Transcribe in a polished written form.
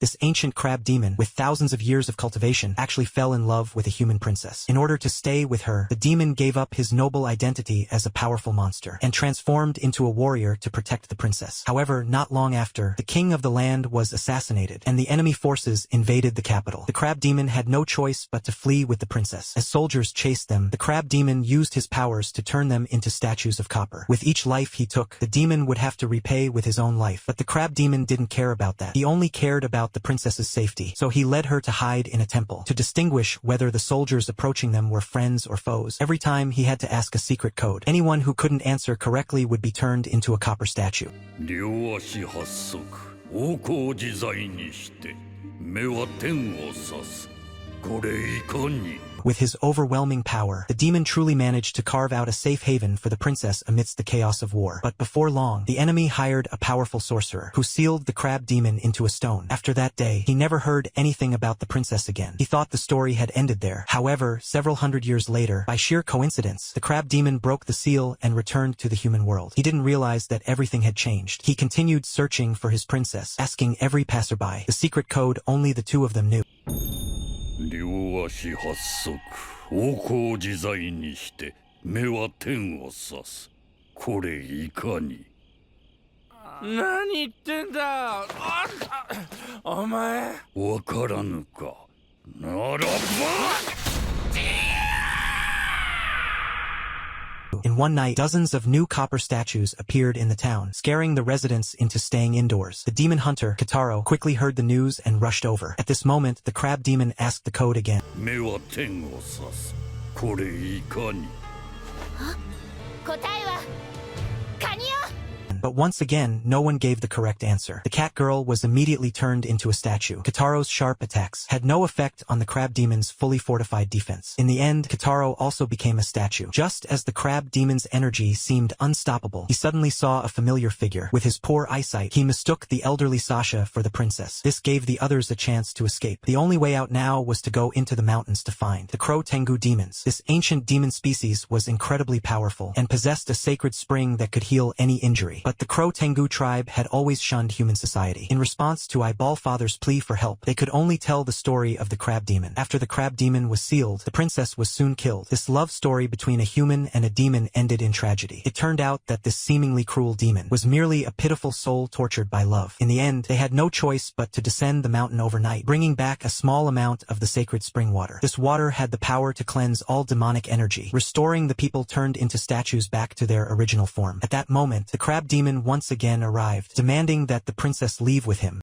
This ancient crab demon, with thousands of years of cultivation, actually fell in love with a human princess. In order to stay with her, the demon gave up his noble identity as a powerful monster, and transformed into a warrior to protect the princess. However, not long after, the king of the land was assassinated, and the enemy forces invaded the capital. The crab demon had no choice but to flee with the princess. As soldiers chased them, the crab demon used his powers to turn them into statues of copper. With each life he took, the demon would have to repay with his own life. But the crab demon didn't care about that. He only cared about the princess's safety. So he led her to hide in a temple, to distinguish whether the soldiers approaching them were friends or foes. Every time he had to ask a secret code. Anyone who couldn't answer correctly would be turned into a copper statue. With his overwhelming power, the demon truly managed to carve out a safe haven for the princess amidst the chaos of war. But before long, the enemy hired a powerful sorcerer, who sealed the crab demon into a stone. After that day, he never heard anything about the princess again. He thought the story had ended there. However, several hundred years later, by sheer coincidence, the crab demon broke the seal and returned to the human world. He didn't realize that everything had changed. He continued searching for his princess, asking every passerby. The secret code only the two of them knew. 両足八足、王侯自在にして、目は天を指す。これいかに。何言ってんだ。お前。わからぬか。ならば。In one night, dozens of new copper statues appeared in the town, scaring the residents into staying indoors. The demon hunter, Kitaro, quickly heard the news and rushed over. At this moment, the crab demon asked the code again. 目は天を指す。これいかに。答えはカニよ。 But once again, no one gave the correct answer. The cat girl was immediately turned into a statue. Kitaro's sharp attacks had no effect on the crab demon's fully fortified defense. In the end, Kitaro also became a statue. Just as the crab demon's energy seemed unstoppable, he suddenly saw a familiar figure. With his poor eyesight, he mistook the elderly Sasha for the princess. This gave the others a chance to escape. The only way out now was to go into the mountains to find the Crow Tengu demons. This ancient demon species was incredibly powerful and possessed a sacred spring that could heal any injury. But the Crow Tengu tribe had always shunned human society. In response to Eyeball Father's plea for help, they could only tell the story of the crab demon. After the crab demon was sealed, the princess was soon killed. This love story between a human and a demon ended in tragedy. It turned out that this seemingly cruel demon was merely a pitiful soul tortured by love. In the end, they had no choice but to descend the mountain overnight, bringing back a small amount of the sacred spring water. This water had the power to cleanse all demonic energy, restoring the people turned into statues back to their original form. At that moment, the crab demon once again arrived, demanding that the princess leave with him.